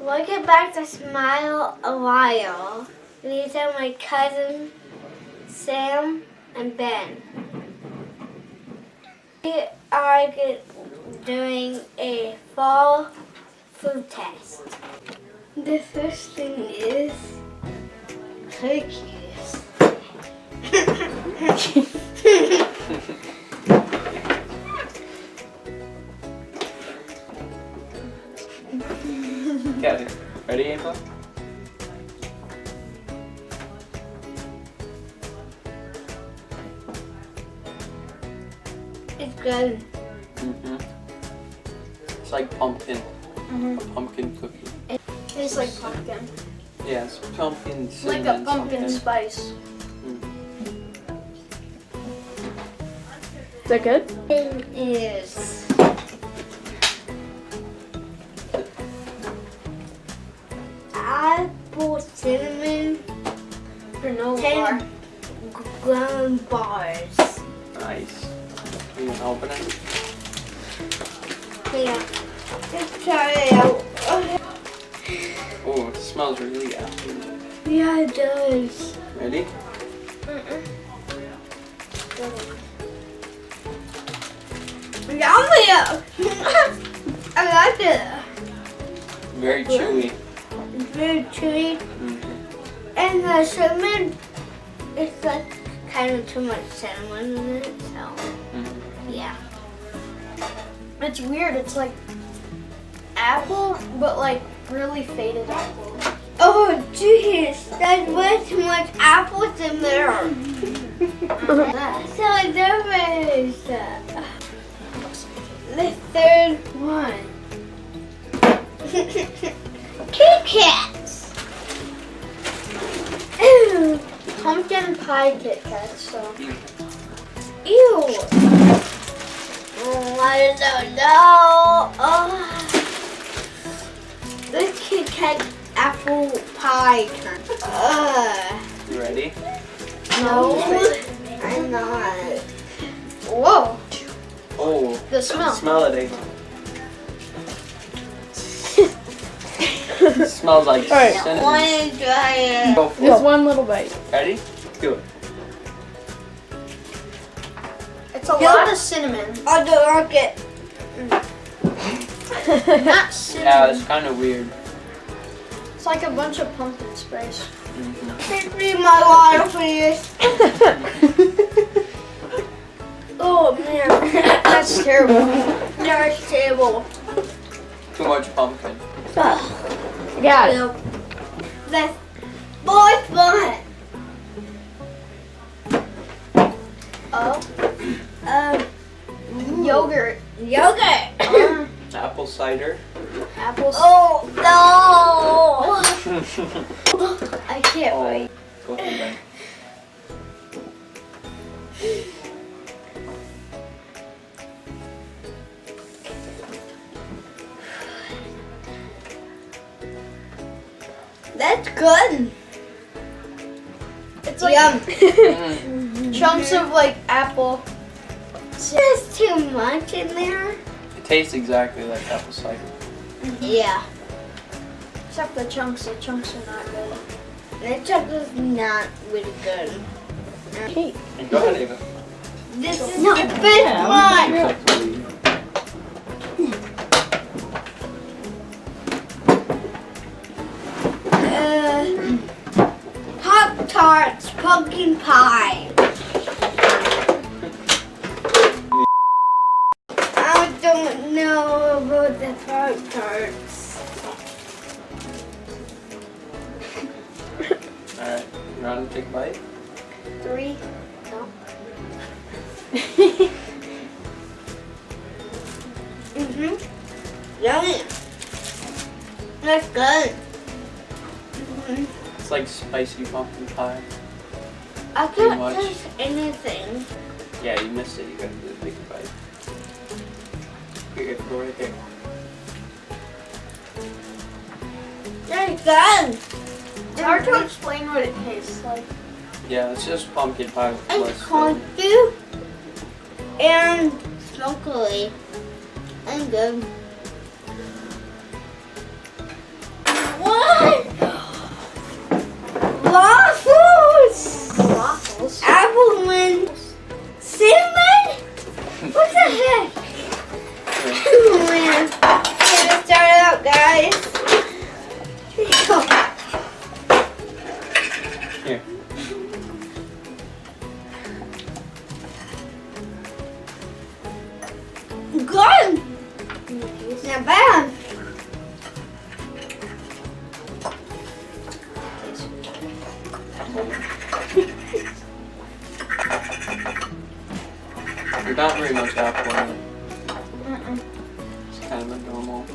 We'll get back to Smile a while. These are my cousins, Sam and Ben. We are doing a fall food test. The first thing is cookies. Got it. Ready, Ava? It's good. It's like pumpkin. A pumpkin cookie. It tastes like pumpkin. Yes, pumpkin Like cinnamon a pumpkin something. spice. Mm. Is that good? It is apple cinnamon Granola bar. 10 gram bars. Nice. You want to open it? Yeah. Let's try it out. Oh, it smells really good. Yeah, it does. Ready? Yummy! I like it. Very chewy. It's very chewy. Mhm. And the cinnamon, it's like kind of too much cinnamon in it, so Mhm. yeah. It's weird. It's like apple, but like really faded apple. Oh jeez, there's way too much apples in there. So there is the third one. Kit Kats. Ew. Pumpkin pie Kit Kats. So Ew. Oh, I don't know. Oh. The Kit Kat apple pie turn. You ready? No, I'm not. whoa, Oh, the smell. smell it, Ava. It smells like All right. I cinnamon. want to try it. Go for Just it. one little bite. Ready? Do it. It's a lot of cinnamon. I don't like it. Not cinnamon. Yeah, it's kind of weird. It's like a bunch of pumpkin spice. Mhm. Give me my water, please. Oh man, That's terrible. that's terrible. Too much pumpkin. Got it. No, that's both fun. Oh, Um, yogurt. yogurt. Apple cider. Apples. Oh no! I can't wait. Go ahead, Ben. That's good. It's like Yum. Mm. chunks of like apple. There's too much in there. It tastes exactly like apple cider. Yeah. Except the chunks. The chunks are not good. That chocolate's not really good. Okay. And go ahead, Ava. This is the fifth one. Pop Tarts pumpkin pie. I don't know about the Pop Tarts. Alright, you want to take a bite? 3. No. Yummy. That's good. It's like spicy pumpkin pie. I Too can't much. taste anything. Yeah, you missed it. You gotta do a big bite. Here, you have to go right there. Very good. It's hard to explain what it tastes like. Yeah, it's just pumpkin pie with And less filling. crunchy and smoky and good. There's not very much apple in it. Mm-mm. It's kind of a normal.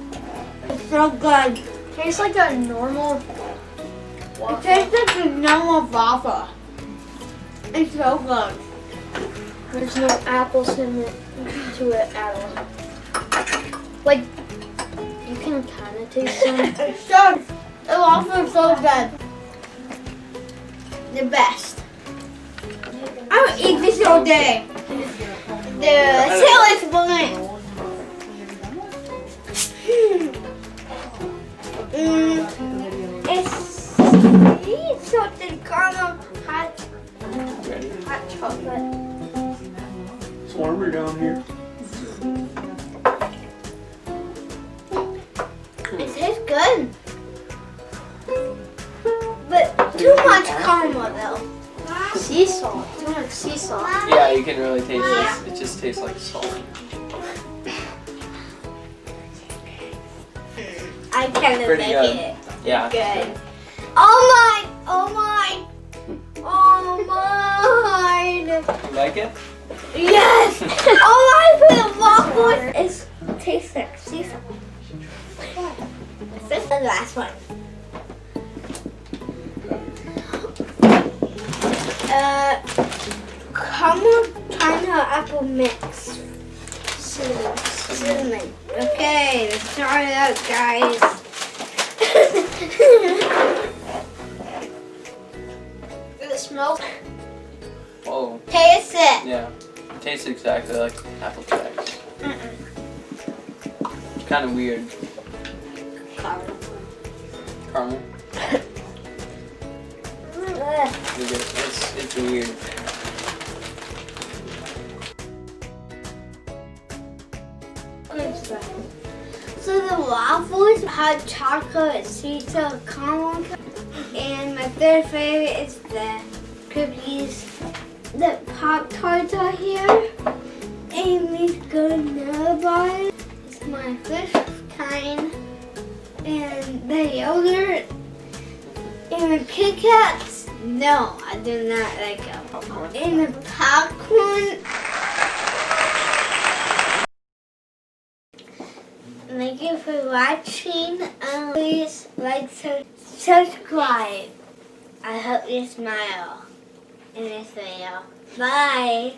It's so good. Tastes like a normal It waffle. tastes like a normal waffle. It's so good. There's no apples in it to it at all. Like, you can kind of taste them. It's so, the waffle is so good. The best. I would eat this all day. The salad one. It's salted caramel hot Ready? chocolate. It's warmer down here. It tastes good. But too much caramel though. Sea salt. Too much sea salt. Yeah, you can really taste it. It just tastes like salt. I kind of Pretty like good. it. Yeah. Good. Oh my! Oh my! Oh my! You like it? Yes! Oh my! The waffle tastes like sea salt. This is the last one. Caramel China apple mix. Cinnamon. Okay, let's try it out, guys. Does it smell? Whoa. Taste it. Yeah. It tastes exactly like apple jacks. It's kind of weird. Caramel. It's weird. So the waffles had chocolate, sweet salt, caramel, and my third favorite is the cookies. The Pop-Tarts are here, and these granola bars. It's my fifth kind, and the yogurt, and the Kit Kats. No, I do not like them. Popcorn. And the popcorn. Thank you for watching. Please like, subscribe. I hope you smile in this video. Bye.